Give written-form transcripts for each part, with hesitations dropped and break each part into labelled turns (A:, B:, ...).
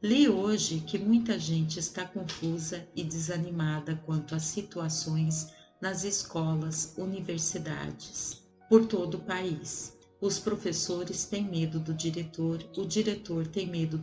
A: Li hoje que muita gente está confusa e desanimada quanto às situações nas escolas, universidades, por todo o país. Os professores têm medo do diretor, o diretor tem medo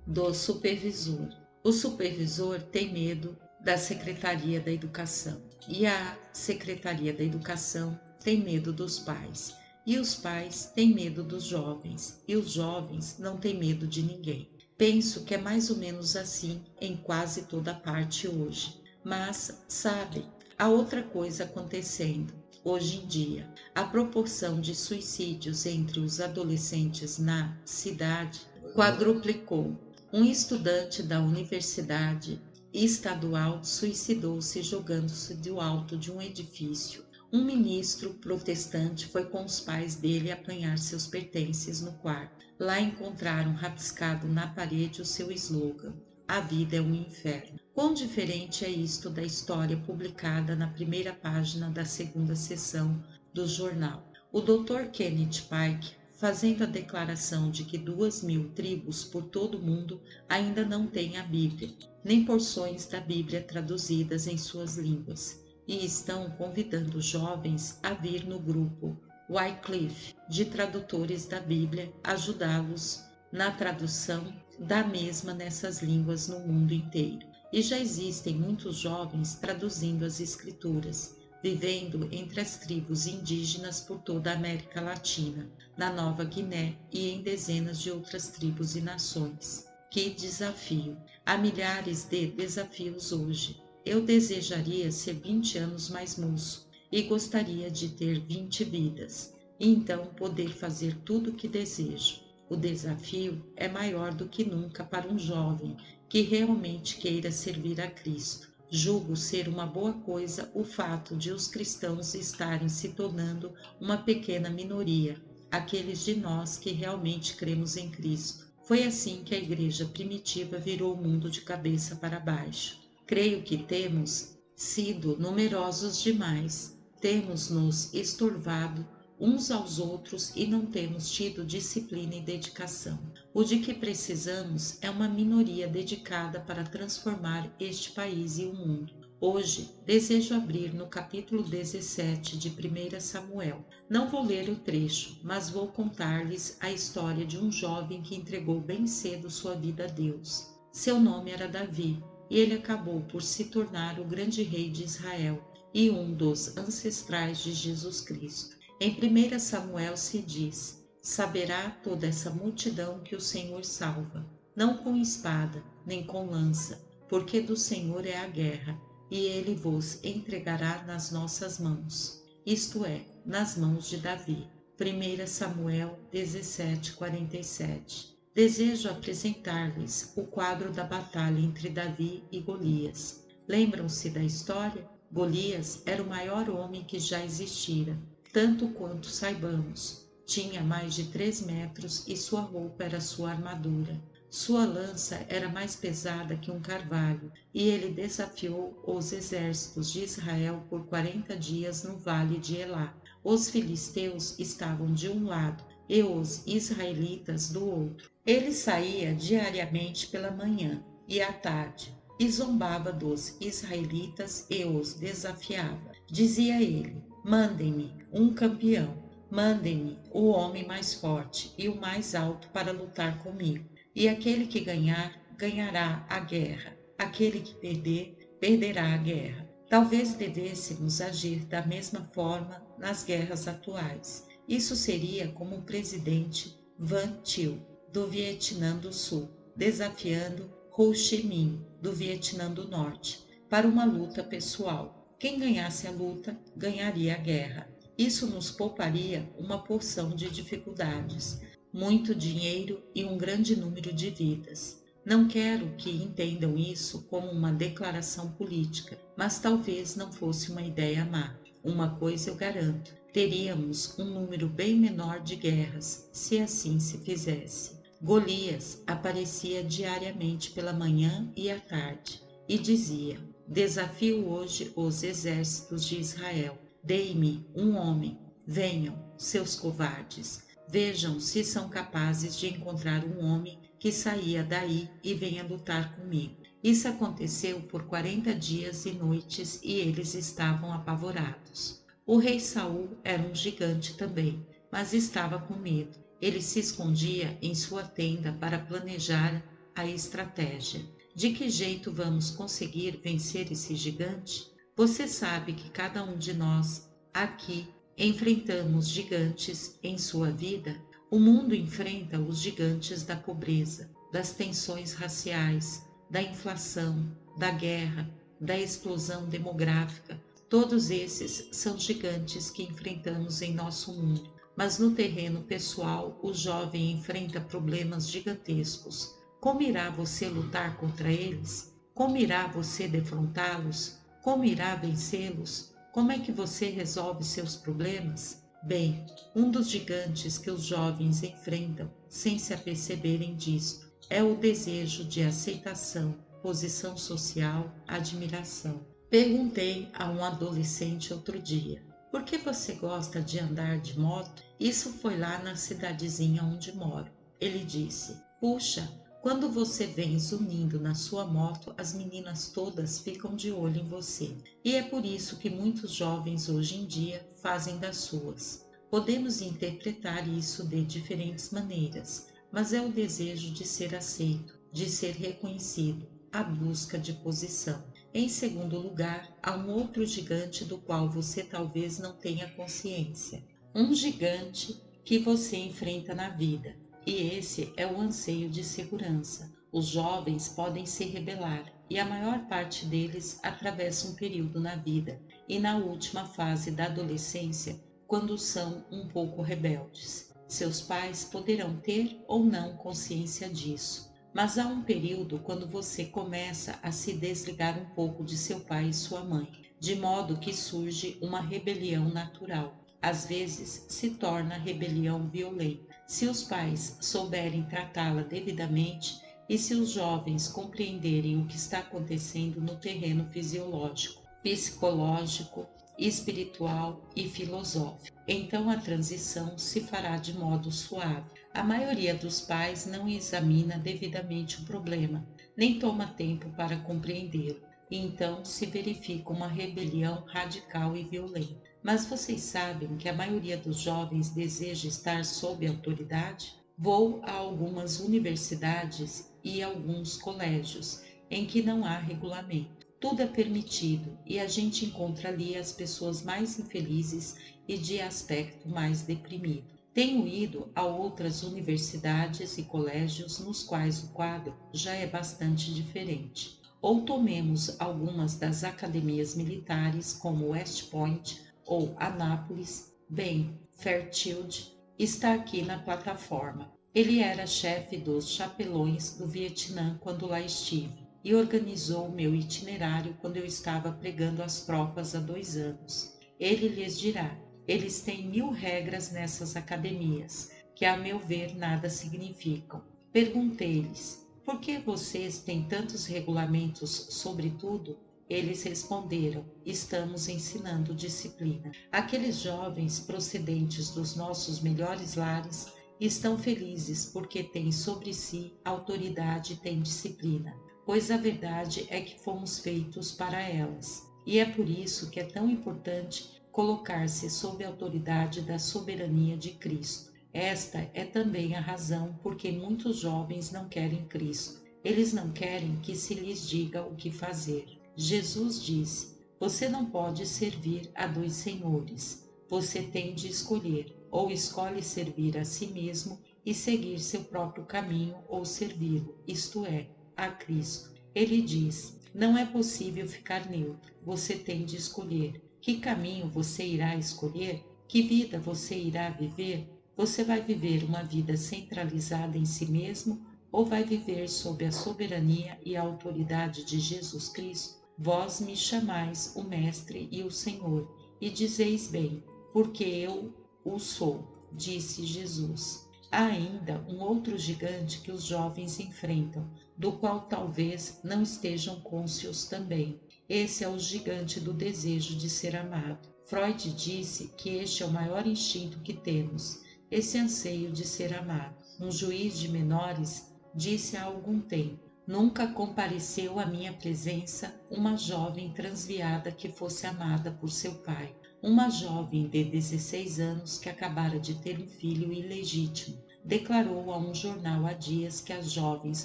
A: do supervisor, o supervisor tem medo da Secretaria da Educação e a Secretaria da Educação tem medo dos pais. E os pais têm medo dos jovens, e os jovens não têm medo de ninguém. Penso que é mais ou menos assim em quase toda parte hoje. Mas, sabe, há outra coisa acontecendo. Hoje em dia, a proporção de suicídios entre os adolescentes na cidade quadruplicou. Um estudante da universidade estadual suicidou-se jogando-se do alto de um edifício. Um ministro protestante foi com os pais dele apanhar seus pertences no quarto. Lá encontraram rabiscado na parede o seu slogan: "A vida é um inferno". Quão diferente é isto da história publicada na primeira página da segunda seção do jornal. O Dr. Kenneth Pike, fazendo a declaração de que 2.000 tribos por todo o mundo ainda não têm a Bíblia, nem porções da Bíblia traduzidas em suas línguas, e estão convidando jovens a vir no grupo Wycliffe de tradutores da Bíblia, ajudá-los na tradução da mesma nessas línguas no mundo inteiro. E já existem muitos jovens traduzindo as Escrituras, vivendo entre as tribos indígenas por toda a América Latina, na Nova Guiné e em dezenas de outras tribos e nações. Que desafio! Há milhares de desafios hoje. Eu desejaria ser 20 anos mais moço e gostaria de ter 20 vidas, e então poder fazer tudo o que desejo. O desafio é maior do que nunca para um jovem que realmente queira servir a Cristo. Julgo ser uma boa coisa o fato de os cristãos estarem se tornando uma pequena minoria, aqueles de nós que realmente cremos em Cristo. Foi assim que a igreja primitiva virou o mundo de cabeça para baixo. Creio que temos sido numerosos demais, temos nos estorvado uns aos outros e não temos tido disciplina e dedicação. O de que precisamos é uma minoria dedicada para transformar este país e o mundo. Hoje, desejo abrir no capítulo 17 de 1 Samuel. Não vou ler o trecho, mas vou contar-lhes a história de um jovem que entregou bem cedo sua vida a Deus. Seu nome era Davi, e ele acabou por se tornar o grande rei de Israel e um dos ancestrais de Jesus Cristo. Em 1 Samuel se diz: "Saberá toda essa multidão que o Senhor salva, não com espada, nem com lança, porque do Senhor é a guerra, e ele vos entregará nas nossas mãos", isto é, nas mãos de Davi. 1 Samuel 17:47. Desejo apresentar-lhes o quadro da batalha entre Davi e Golias. Lembram-se da história? Golias era o maior homem que já existira, tanto quanto saibamos. Tinha mais de 3 metros e sua roupa era sua armadura. Sua lança era mais pesada que um carvalho, e ele desafiou os exércitos de Israel por 40 dias no vale de Elá. Os filisteus estavam de um lado e os israelitas do outro. Ele saía diariamente pela manhã e à tarde, e zombava dos israelitas e os desafiava. Dizia ele: "Mandem-me um campeão, mandem-me o homem mais forte e o mais alto para lutar comigo. E aquele que ganhar, ganhará a guerra. Aquele que perder, perderá a guerra." Talvez devêssemos agir da mesma forma nas guerras atuais. Isso seria como o presidente Van Thieu, do Vietnã do Sul, desafiando Ho Chi Minh, do Vietnã do Norte, para uma luta pessoal. Quem ganhasse a luta, ganharia a guerra. Isso nos pouparia uma porção de dificuldades, muito dinheiro e um grande número de vidas. Não quero que entendam isso como uma declaração política, mas talvez não fosse uma ideia má. Uma coisa eu garanto: teríamos um número bem menor de guerras, se assim se fizesse. Golias aparecia diariamente pela manhã e à tarde, e dizia: "Desafio hoje os exércitos de Israel. Dei-me um homem. Venham, seus covardes. Vejam se são capazes de encontrar um homem que saia daí e venha lutar comigo. Isso aconteceu por 40 dias e noites e eles estavam apavorados. O rei Saul era um gigante também, mas estava com medo. Ele se escondia em sua tenda para planejar a estratégia. De que jeito vamos conseguir vencer esse gigante? Você sabe que cada um de nós aqui enfrentamos gigantes em sua vida? O mundo enfrenta os gigantes da pobreza, das tensões raciais, da inflação, da guerra, da explosão demográfica. Todos esses são gigantes que enfrentamos em nosso mundo. Mas no terreno pessoal, o jovem enfrenta problemas gigantescos. Como irá você lutar contra eles? Como irá você defrontá-los? Como irá vencê-los? Como é que você resolve seus problemas? Bem, um dos gigantes que os jovens enfrentam, sem se aperceberem disto, é o desejo de aceitação, posição social, admiração. Perguntei a um adolescente outro dia: por que você gosta de andar de moto? Isso foi lá na cidadezinha onde moro. Ele disse: puxa, quando você vem zunindo na sua moto, as meninas todas ficam de olho em você. E é por isso que muitos jovens hoje em dia fazem das suas. Podemos interpretar isso de diferentes maneiras, mas é o desejo de ser aceito, de ser reconhecido, a busca de posição. Em segundo lugar, há um outro gigante do qual você talvez não tenha consciência. Um gigante que você enfrenta na vida. E esse é o anseio de segurança. Os jovens podem se rebelar e a maior parte deles atravessa um período na vida e na última fase da adolescência, quando são um pouco rebeldes. Seus pais poderão ter ou não consciência disso, mas há um período quando você começa a se desligar um pouco de seu pai e sua mãe, de modo que surge uma rebelião natural. Às vezes se torna rebelião violenta. Se os pais souberem tratá-la devidamente e se os jovens compreenderem o que está acontecendo no terreno fisiológico, psicológico, espiritual e filosófico, então a transição se fará de modo suave. A maioria dos pais não examina devidamente o problema, nem toma tempo para compreendê-lo, e então se verifica uma rebelião radical e violenta. Mas vocês sabem que a maioria dos jovens deseja estar sob autoridade? Vou a algumas universidades e alguns colégios em que não há regulamento. Tudo é permitido e a gente encontra ali as pessoas mais infelizes e de aspecto mais deprimido. Tenho ido a outras universidades e colégios nos quais o quadro já é bastante diferente. Ou tomemos algumas das academias militares como West Point ou Anápolis. Bem, Fairchild está aqui na plataforma. Ele era chefe dos chapelões do Vietnã quando lá estive e organizou o meu itinerário quando eu estava pregando as tropas há 2 anos. Ele lhes dirá: eles têm 1000 regras nessas academias, que a meu ver nada significam. Perguntei-lhes: por que vocês têm tantos regulamentos sobre tudo? Eles responderam: estamos ensinando disciplina. Aqueles jovens procedentes dos nossos melhores lares estão felizes porque têm sobre si autoridade e têm disciplina, pois a verdade é que fomos feitos para elas. E é por isso que é tão importante colocar-se sob a autoridade da soberania de Cristo. Esta é também a razão por que muitos jovens não querem Cristo. Eles não querem que se lhes diga o que fazer. Jesus disse: você não pode servir a 2 senhores. Você tem de escolher, ou escolhe servir a si mesmo e seguir seu próprio caminho, ou servi-lo, isto é, a Cristo. Ele diz: não é possível ficar neutro. Você tem de escolher. Que caminho você irá escolher? Que vida você irá viver? Você vai viver uma vida centralizada em si mesmo ou vai viver sob a soberania e a autoridade de Jesus Cristo? Vós me chamais o Mestre e o Senhor, e dizeis bem, porque eu o sou, disse Jesus. Há ainda um outro gigante que os jovens enfrentam, do qual talvez não estejam cônscios também. Esse é o gigante do desejo de ser amado. Freud disse que este é o maior instinto que temos, esse anseio de ser amado. Um juiz de menores disse há algum tempo: nunca compareceu à minha presença uma jovem transviada que fosse amada por seu pai. Uma jovem de 16 anos que acabara de ter um filho ilegítimo declarou a um jornal há dias que as jovens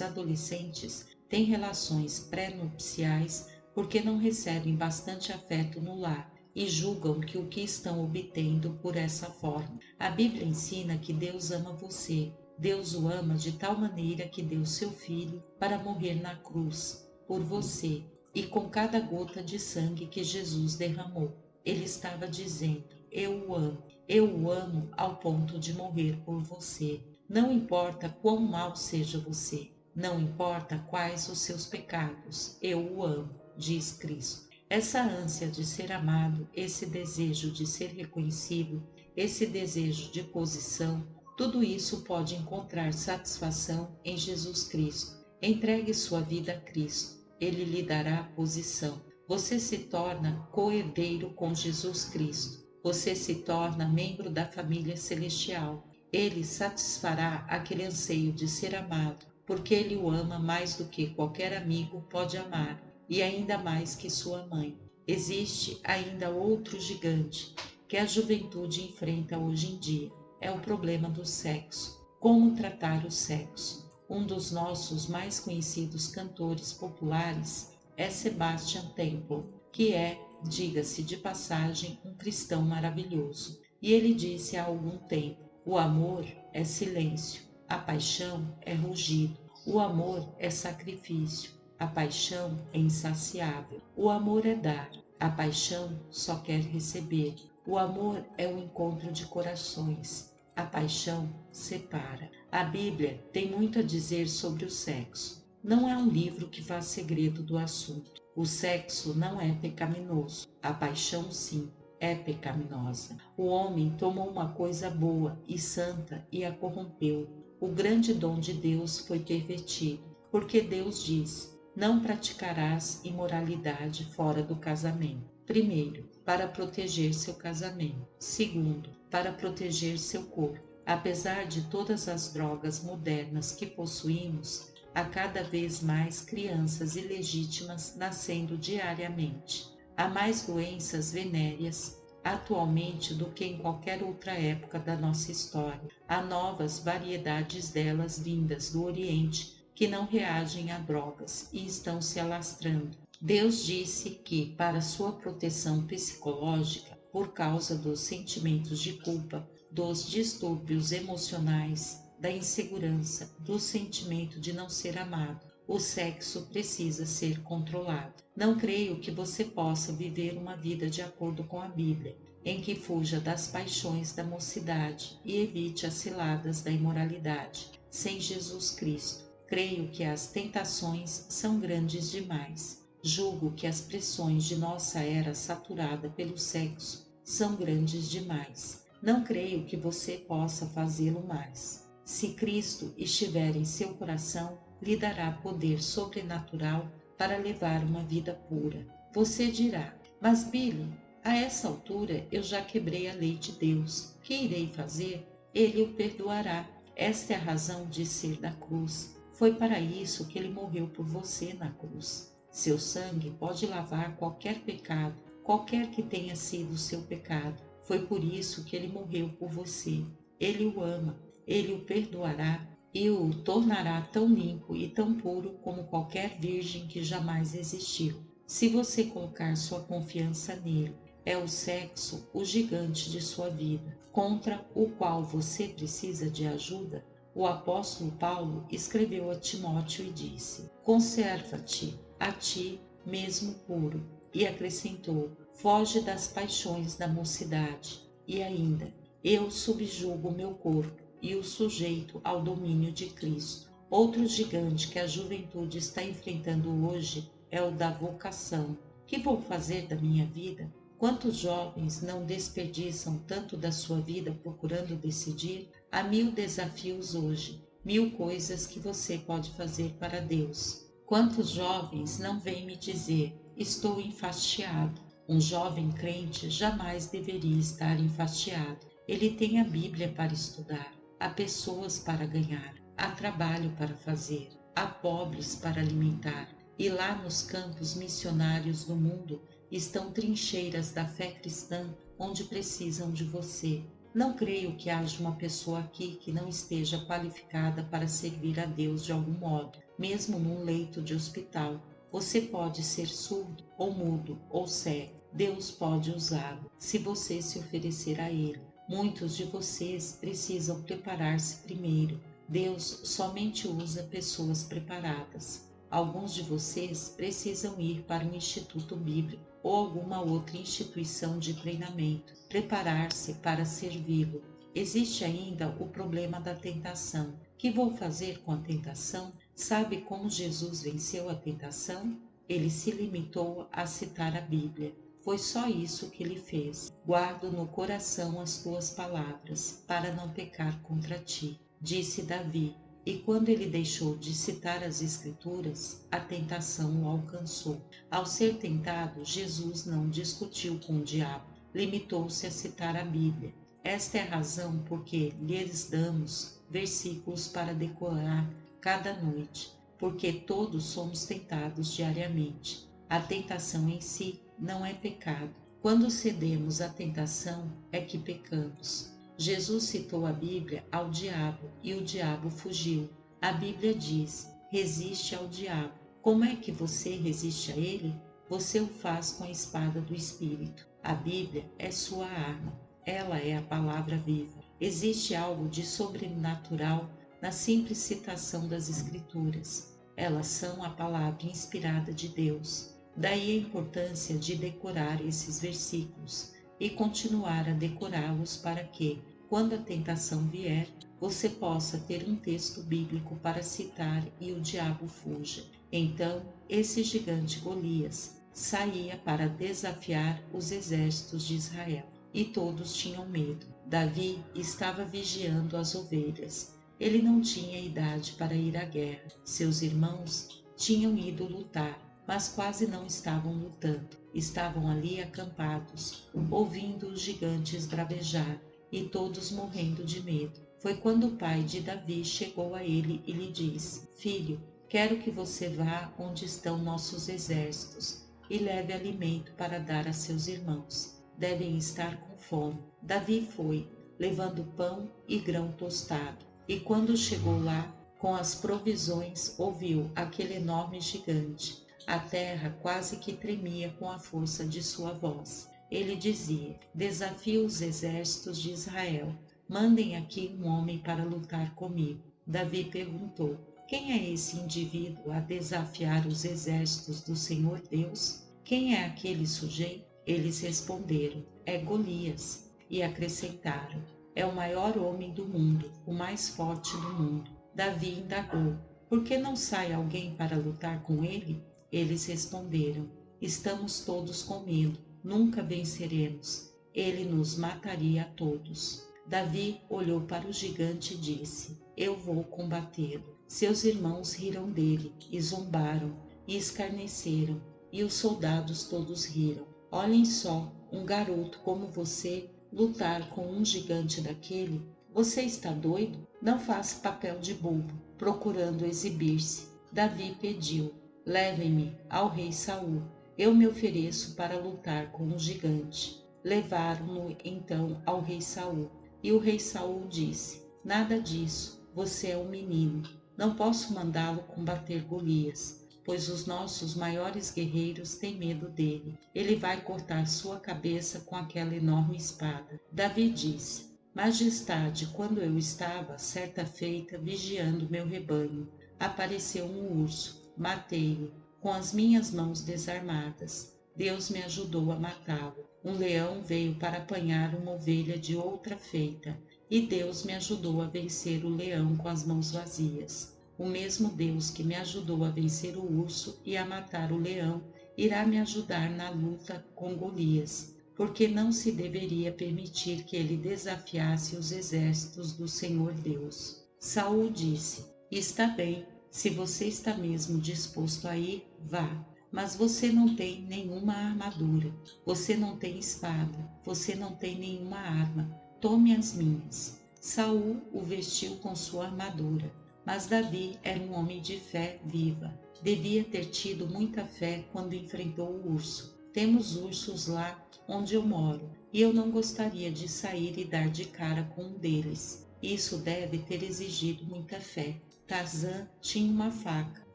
A: adolescentes têm relações pré-nupciais porque não recebem bastante afeto no lar e julgam que o que estão obtendo por essa forma. A Bíblia ensina que Deus ama você. Deus o ama de tal maneira que deu seu Filho para morrer na cruz por você, e com cada gota de sangue que Jesus derramou, ele estava dizendo: eu o amo ao ponto de morrer por você. Não importa quão mal seja você, não importa quais os seus pecados, eu o amo, diz Cristo. Essa ânsia de ser amado, esse desejo de ser reconhecido, esse desejo de posição, tudo isso pode encontrar satisfação em Jesus Cristo. Entregue sua vida a Cristo. Ele lhe dará posição. Você se torna co-herdeiro com Jesus Cristo. Você se torna membro da família celestial. Ele satisfará aquele anseio de ser amado, porque ele o ama mais do que qualquer amigo pode amar, e ainda mais que sua mãe. Existe ainda outro gigante que a juventude enfrenta hoje em dia. É o problema do sexo. Como tratar o sexo? Um dos nossos mais conhecidos cantores populares é Sebastian Temple, que é, diga-se de passagem, um cristão maravilhoso. E ele disse há algum tempo: o amor é silêncio, a paixão é rugido, o amor é sacrifício, a paixão é insaciável, o amor é dar, a paixão só quer receber. O amor é o encontro de corações. A paixão separa. A Bíblia tem muito a dizer sobre o sexo. Não é um livro que faz segredo do assunto. O sexo não é pecaminoso. A paixão, sim, é pecaminosa. O homem tomou uma coisa boa e santa e a corrompeu. O grande dom de Deus foi pervertido, porque Deus diz: não praticarás imoralidade fora do casamento. Primeiro, para proteger seu casamento. Segundo, para proteger seu corpo. Apesar de todas as drogas modernas que possuímos, há cada vez mais crianças ilegítimas nascendo diariamente. Há mais doenças venéreas atualmente do que em qualquer outra época da nossa história. Há novas variedades delas vindas do Oriente que não reagem a drogas e estão se alastrando. Deus disse que, para sua proteção psicológica, por causa dos sentimentos de culpa, dos distúrbios emocionais, da insegurança, do sentimento de não ser amado, o sexo precisa ser controlado. Não creio que você possa viver uma vida de acordo com a Bíblia, em que fuja das paixões da mocidade e evite as ciladas da imoralidade, sem Jesus Cristo. Creio que as tentações são grandes demais. Julgo que as pressões de nossa era saturada pelo sexo são grandes demais. Não creio que você possa fazê-lo mais. Se Cristo estiver em seu coração, lhe dará poder sobrenatural para levar uma vida pura. Você dirá: mas Billy, a essa altura eu já quebrei a lei de Deus. Que irei fazer? Ele o perdoará. Esta é a razão de ser da cruz. Foi para isso que ele morreu por você na cruz. Seu sangue pode lavar qualquer pecado, qualquer que tenha sido o seu pecado. Foi por isso que ele morreu por você. Ele o ama, ele o perdoará e o tornará tão limpo e tão puro como qualquer virgem que jamais existiu. Se você colocar sua confiança nele, é o sexo o gigante de sua vida, contra o qual você precisa de ajuda. O apóstolo Paulo escreveu a Timóteo e disse: conserva-te a ti mesmo puro, e acrescentou: foge das paixões da mocidade. E ainda: eu subjugo o meu corpo e o sujeito ao domínio de Cristo. Outro gigante que a juventude está enfrentando hoje é o da vocação. Que vou fazer da minha vida? Quantos jovens não desperdiçam tanto da sua vida procurando decidir? Há 1000 desafios hoje, 1000 coisas que você pode fazer para Deus. Quantos jovens não vêm me dizer: estou enfastiado? Um jovem crente jamais deveria estar enfastiado. Ele tem a Bíblia para estudar, há pessoas para ganhar, há trabalho para fazer, há pobres para alimentar, e lá nos campos missionários do mundo estão trincheiras da fé cristã onde precisam de você. Não creio que haja uma pessoa aqui que não esteja qualificada para servir a Deus de algum modo, mesmo num leito de hospital. Você pode ser surdo, ou mudo, ou cego. Deus pode usá-lo, se você se oferecer a Ele. Muitos de vocês precisam preparar-se primeiro. Deus somente usa pessoas preparadas. Alguns de vocês precisam ir para um instituto bíblico ou alguma outra instituição de treinamento, preparar-se para servi-lo. Existe ainda o problema da tentação. O que vou fazer com a tentação? Sabe como Jesus venceu a tentação? Ele se limitou a citar a Bíblia. Foi só isso que ele fez. Guardo no coração as tuas palavras, para não pecar contra ti, disse Davi. E quando ele deixou de citar as Escrituras, a tentação o alcançou. Ao ser tentado, Jesus não discutiu com o diabo, limitou-se a citar a Bíblia. Esta é a razão por que lhes damos versículos para decorar cada noite, porque todos somos tentados diariamente. A tentação em si não é pecado. Quando cedemos à tentação é que pecamos. Jesus citou a Bíblia ao diabo e o diabo fugiu. A Bíblia diz: resiste ao diabo. Como é que você resiste a ele? Você o faz com a espada do Espírito. A Bíblia é sua arma. Ela é a palavra viva. Existe algo de sobrenatural na simples citação das Escrituras. Elas são a palavra inspirada de Deus. Daí a importância de decorar esses versículos e continuar a decorá-los para que, quando a tentação vier, você possa ter um texto bíblico para citar e o diabo fuja. Então, esse gigante Golias saía para desafiar os exércitos de Israel, e todos tinham medo. Davi estava vigiando as ovelhas. Ele não tinha idade para ir à guerra. Seus irmãos tinham ido lutar, mas quase não estavam lutando. Estavam ali acampados, ouvindo os gigantes bravejar e todos morrendo de medo. Foi quando o pai de Davi chegou a ele e lhe disse: Filho, quero que você vá onde estão nossos exércitos e leve alimento para dar a seus irmãos. Devem estar com fome. Davi foi, levando pão e grão tostado. E quando chegou lá, com as provisões, ouviu aquele enorme gigante. A terra quase que tremia com a força de sua voz. Ele dizia: desafio os exércitos de Israel. Mandem aqui um homem para lutar comigo. Davi perguntou: quem é esse indivíduo a desafiar os exércitos do Senhor Deus? Quem é aquele sujeito? Eles responderam: é Golias. E acrescentaram: é o maior homem do mundo, o mais forte do mundo. Davi indagou: por que não sai alguém para lutar com ele? Eles responderam: estamos todos com medo, nunca venceremos. Ele nos mataria a todos. Davi olhou para o gigante e disse: eu vou combatê-lo. Seus irmãos riram dele e zombaram e escarneceram, e os soldados todos riram. Olhem só, um garoto como você lutar com um gigante daquele? Você está doido? Não faça papel de bobo, procurando exibir-se. Davi pediu: levem-me ao rei Saul. Eu me ofereço para lutar com o gigante. Levaram-no então ao rei Saul. E o rei Saul disse: nada disso, você é um menino. Não posso mandá-lo combater Golias, pois os nossos maiores guerreiros têm medo dele. Ele vai cortar sua cabeça com aquela enorme espada. Davi disse: Majestade, quando eu estava, certa feita, vigiando meu rebanho, apareceu um urso. Matei-o com as minhas mãos desarmadas. Deus me ajudou a matá-lo. Um leão veio para apanhar uma ovelha de outra feita, e Deus me ajudou a vencer o leão com as mãos vazias. O mesmo Deus que me ajudou a vencer o urso e a matar o leão, irá me ajudar na luta com Golias, porque não se deveria permitir que ele desafiasse os exércitos do Senhor Deus. Saul disse: está bem, se você está mesmo disposto a ir, vá. Mas você não tem nenhuma armadura, você não tem espada, você não tem nenhuma arma. Tome as minhas. Saul o vestiu com sua armadura, Mas Davi era um homem de fé viva. Devia ter tido muita fé quando enfrentou o urso. Temos ursos lá onde eu moro e eu não gostaria de sair e dar de cara com um deles. Isso deve ter exigido muita fé. Tarzan tinha uma faca,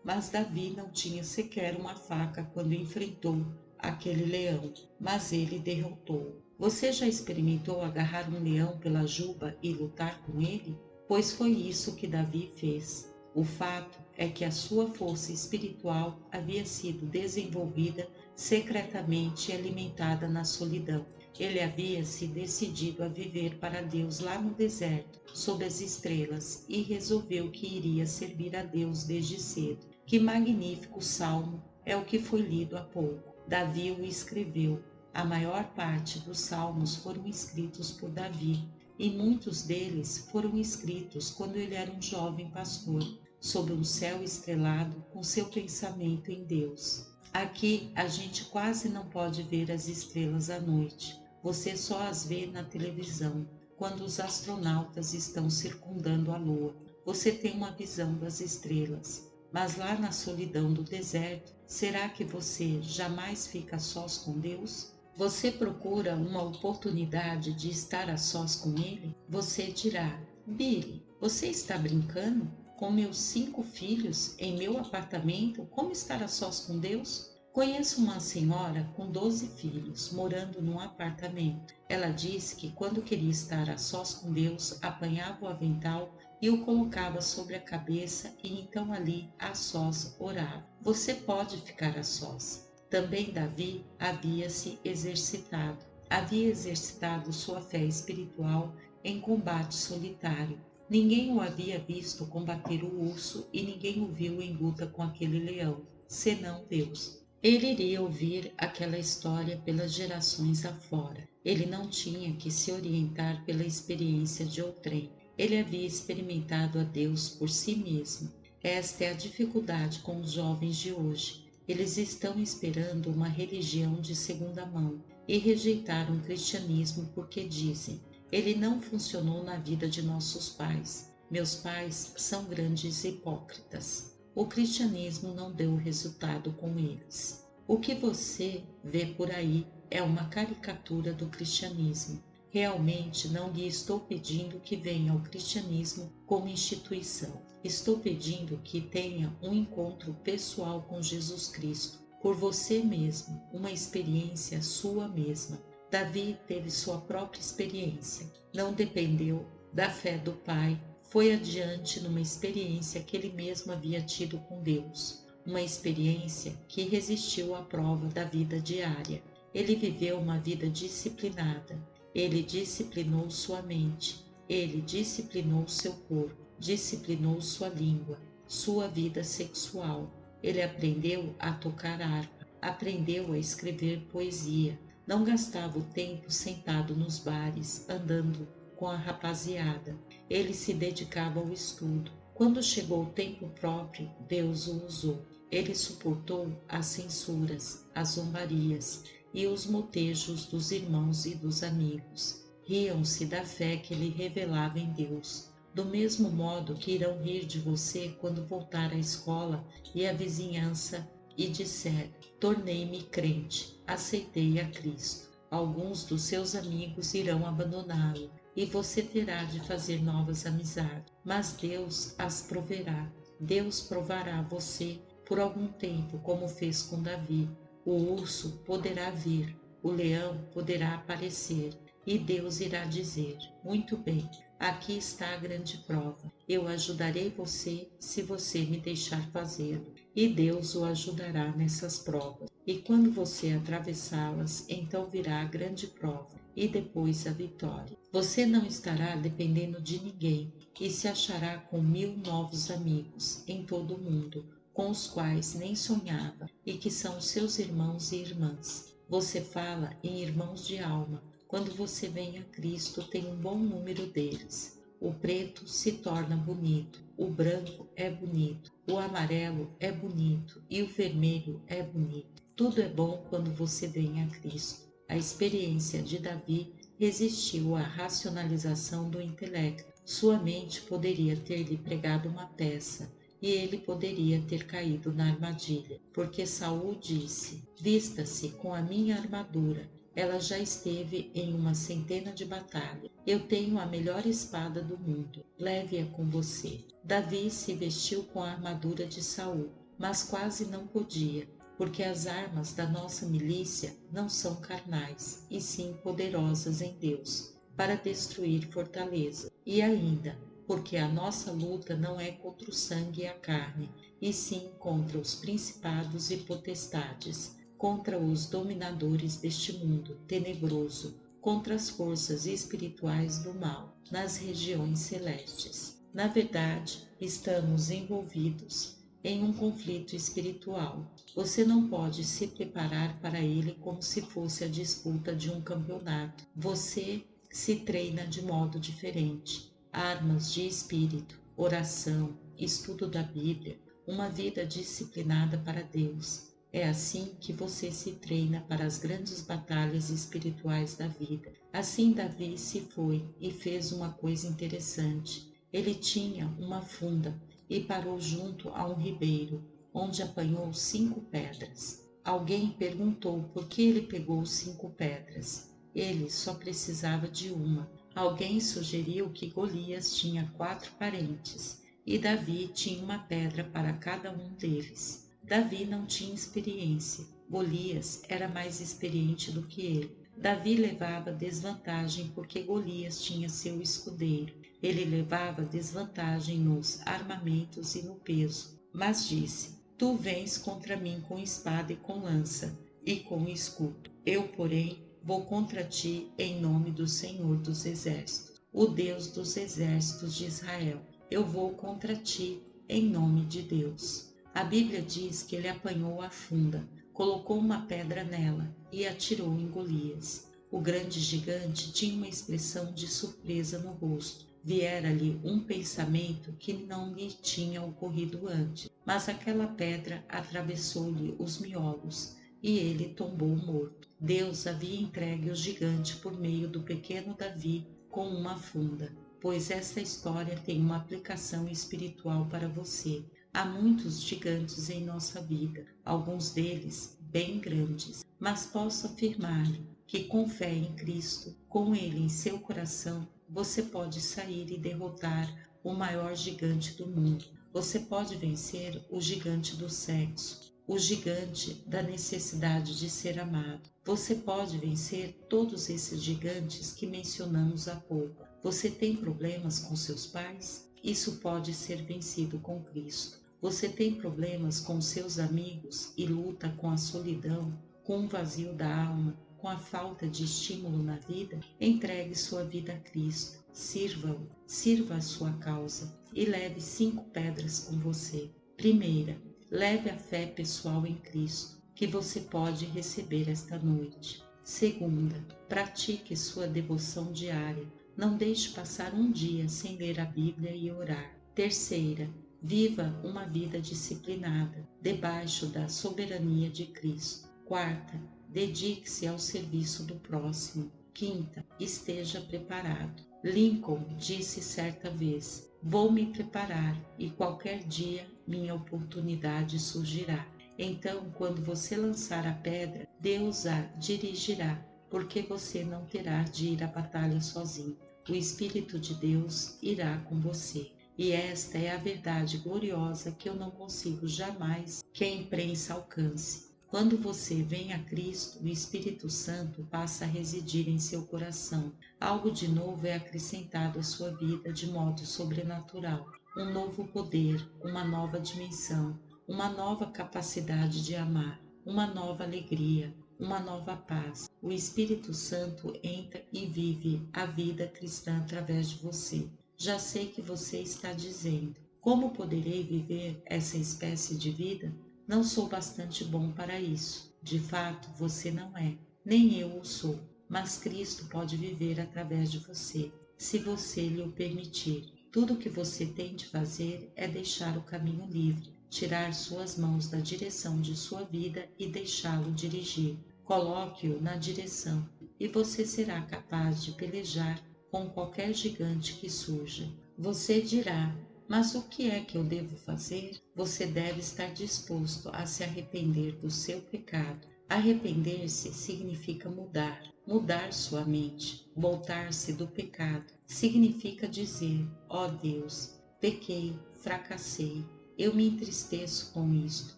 A: mas Davi não tinha sequer uma faca quando enfrentou aquele leão, mas ele derrotou. Você já experimentou agarrar um leão pela juba e lutar com ele? Pois foi isso que Davi fez. O fato é que a sua força espiritual havia sido desenvolvida secretamente e alimentada na solidão. Ele havia se decidido a viver para Deus lá no deserto, sob as estrelas, e resolveu que iria servir a Deus desde cedo. Que magnífico salmo é o que foi lido há pouco. Davi o escreveu. A maior parte dos salmos foram escritos por Davi, e muitos deles foram escritos quando ele era um jovem pastor, sob um céu estrelado, com seu pensamento em Deus. Aqui a gente quase não pode ver as estrelas à noite. Você só as vê na televisão, quando os astronautas estão circundando a Lua. Você tem uma visão das estrelas. Mas lá na solidão do deserto, será que você jamais fica a sós com Deus? Você procura uma oportunidade de estar a sós com Ele? Você dirá: Billy, você está brincando? Com meus 5 filhos em meu apartamento, como estar a sós com Deus? Conheço uma senhora com 12 filhos morando num apartamento. Ela disse que quando queria estar a sós com Deus, apanhava o avental e o colocava sobre a cabeça e então ali a sós orava. Você pode ficar a sós. Também Davi havia se exercitado. Havia exercitado sua fé espiritual em combate solitário. Ninguém o havia visto combater o urso e ninguém o viu em luta com aquele leão, senão Deus. Ele iria ouvir aquela história pelas gerações afora. Ele não tinha que se orientar pela experiência de outrem. Ele havia experimentado a Deus por si mesmo. Esta é a dificuldade com os jovens de hoje. Eles estão esperando uma religião de segunda mão e rejeitaram o cristianismo porque dizem: ele não funcionou na vida de nossos pais. Meus pais são grandes hipócritas. O cristianismo não deu resultado com eles. O que você vê por aí é uma caricatura do cristianismo. Realmente não lhe estou pedindo que venha ao cristianismo como instituição. Estou pedindo que tenha um encontro pessoal com Jesus Cristo, por você mesmo, uma experiência sua mesma. Davi teve sua própria experiência. Não dependeu da fé do pai, foi adiante numa experiência que ele mesmo havia tido com Deus, uma experiência que resistiu à prova da vida diária. Ele viveu uma vida disciplinada. Ele disciplinou sua mente, ele disciplinou seu corpo, disciplinou sua língua, sua vida sexual. Ele aprendeu a tocar harpa, aprendeu a escrever poesia. Não gastava o tempo sentado nos bares, andando com a rapaziada. Ele se dedicava ao estudo. Quando chegou o tempo próprio, Deus o usou. Ele suportou as censuras, as zombarias e os motejos dos irmãos e dos amigos. Riam-se da fé que ele revelava em Deus, do mesmo modo que irão rir de você quando voltar à escola e à vizinhança e disser: tornei-me crente, aceitei a Cristo. Alguns dos seus amigos irão abandoná-lo e você terá de fazer novas amizades, mas Deus as proverá. Deus provará você por algum tempo, como fez com Davi. O urso poderá vir, o leão poderá aparecer, e Deus irá dizer: muito bem, aqui está a grande prova. Eu ajudarei você se você me deixar fazê-lo, e Deus o ajudará nessas provas. E quando você atravessá-las, então virá a grande prova, e depois a vitória. Você não estará dependendo de ninguém, e se achará com 1000 novos amigos em todo o mundo, com os quais nem sonhava e que são seus irmãos e irmãs. Você fala em irmãos de alma. Quando você vem a Cristo, tem um bom número deles. O preto se torna bonito, o branco é bonito, o amarelo é bonito e o vermelho é bonito. Tudo é bom quando você vem a Cristo. A experiência de Davi resistiu à racionalização do intelecto. Sua mente poderia ter lhe pregado uma peça e ele poderia ter caído na armadilha, porque Saul disse: "Vista-se com a minha armadura." Ela já esteve em uma centena de batalhas. Eu tenho a melhor espada do mundo. Leve-a com você. Davi se vestiu com a armadura de Saul, mas quase não podia, porque as armas da nossa milícia não são carnais, e sim poderosas em Deus, para destruir fortalezas. E ainda, porque a nossa luta não é contra o sangue e a carne, e sim contra os principados e potestades, contra os dominadores deste mundo tenebroso, contra as forças espirituais do mal nas regiões celestes. Na verdade, estamos envolvidos em um conflito espiritual. Você não pode se preparar para ele como se fosse a disputa de um campeonato. Você se treina de modo diferente. Armas de espírito, oração, estudo da Bíblia, uma vida disciplinada para Deus. É assim que você se treina para as grandes batalhas espirituais da vida. Assim Davi se foi e fez uma coisa interessante. Ele tinha uma funda e parou junto a um ribeiro, onde apanhou 5 pedras. Alguém perguntou por que ele pegou 5 pedras. Ele só precisava de uma. Alguém sugeriu que Golias tinha 4 parentes e Davi tinha uma pedra para cada um deles. Davi não tinha experiência. Golias era mais experiente do que ele. Davi levava desvantagem porque Golias tinha seu escudeiro. Ele levava desvantagem nos armamentos e no peso. Mas disse: Tu vens contra mim com espada e com lança e com escudo. Eu, porém, vou contra ti em nome do Senhor dos Exércitos, o Deus dos exércitos de Israel. Eu vou contra ti em nome de Deus. A Bíblia diz que ele apanhou a funda, colocou uma pedra nela e atirou em Golias. O grande gigante tinha uma expressão de surpresa no rosto. Viera-lhe um pensamento que não lhe tinha ocorrido antes, mas aquela pedra atravessou-lhe os miolos e ele tombou morto. Deus havia entregue o gigante por meio do pequeno Davi com uma funda, pois esta história tem uma aplicação espiritual para você. Há muitos gigantes em nossa vida, alguns deles bem grandes, mas posso afirmar que com fé em Cristo, com Ele em seu coração, você pode sair e derrotar o maior gigante do mundo. Você pode vencer o gigante do sexo, o gigante da necessidade de ser amado. Você pode vencer todos esses gigantes que mencionamos há pouco. Você tem problemas com seus pais? Isso pode ser vencido com Cristo. Você tem problemas com seus amigos e luta com a solidão, com o vazio da alma, com a falta de estímulo na vida? Entregue sua vida a Cristo. Sirva-o, sirva a sua causa e leve 5 pedras com você. Primeira, leve a fé pessoal em Cristo, que você pode receber esta noite. Segunda, pratique sua devoção diária. Não deixe passar um dia sem ler a Bíblia e orar. Terceira, viva uma vida disciplinada, debaixo da soberania de Cristo. Quarta, dedique-se ao serviço do próximo. Quinta, esteja preparado. Lincoln disse certa vez: vou me preparar e qualquer dia minha oportunidade surgirá. Então, quando você lançar a pedra, Deus a dirigirá, porque você não terá de ir à batalha sozinho. O Espírito de Deus irá com você. E esta é a verdade gloriosa que eu não consigo jamais que a imprensa alcance. Quando você vem a Cristo, o Espírito Santo passa a residir em seu coração. Algo de novo é acrescentado à sua vida de modo sobrenatural. Um novo poder, uma nova dimensão, uma nova capacidade de amar, uma nova alegria, uma nova paz. O Espírito Santo entra e vive a vida cristã através de você. Já sei que você está dizendo: como poderei viver essa espécie de vida? Não sou bastante bom para isso. De fato, você não é, nem eu o sou, mas Cristo pode viver através de você, se você lhe o permitir. Tudo o que você tem de fazer é deixar o caminho livre, tirar suas mãos da direção de sua vida e deixá-lo dirigir. Coloque-o na direção e você será capaz de pelejar com qualquer gigante que surja. Você dirá: mas o que é que eu devo fazer? Você deve estar disposto a se arrepender do seu pecado. Arrepender-se significa mudar sua mente. Voltar-se do pecado significa dizer: ó Deus, pequei, fracassei, eu me entristeço com isto,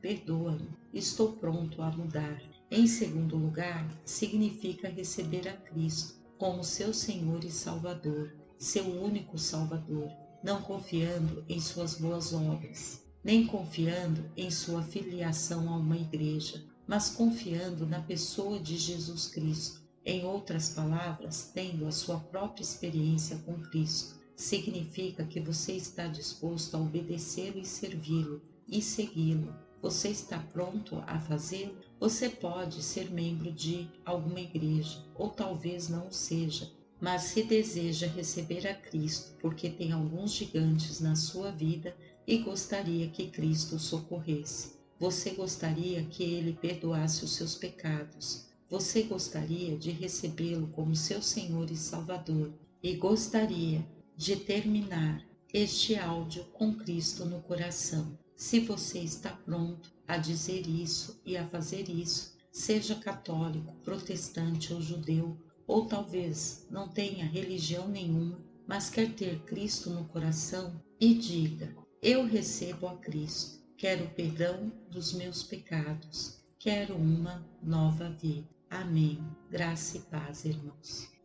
A: perdoa-me, estou pronto a mudar. Em segundo lugar, significa receber a Cristo como seu Senhor e Salvador, seu único Salvador, não confiando em suas boas obras, nem confiando em sua filiação a uma igreja, mas confiando na pessoa de Jesus Cristo. Em outras palavras, tendo a sua própria experiência com Cristo. Significa que você está disposto a obedecê-lo e servi-lo e segui-lo. Você está pronto a fazê-lo? Você pode ser membro de alguma igreja, ou talvez não o seja, mas se deseja receber a Cristo porque tem alguns gigantes na sua vida e gostaria que Cristo o socorresse. Você gostaria que ele perdoasse os seus pecados. Você gostaria de recebê-lo como seu Senhor e Salvador e gostaria de terminar este áudio com Cristo no coração. Se você está pronto a dizer isso e a fazer isso, seja católico, protestante ou judeu, ou talvez não tenha religião nenhuma, mas quer ter Cristo no coração, e diga: eu recebo a Cristo, quero o perdão dos meus pecados, quero uma nova vida. Amém. Graça e paz, irmãos.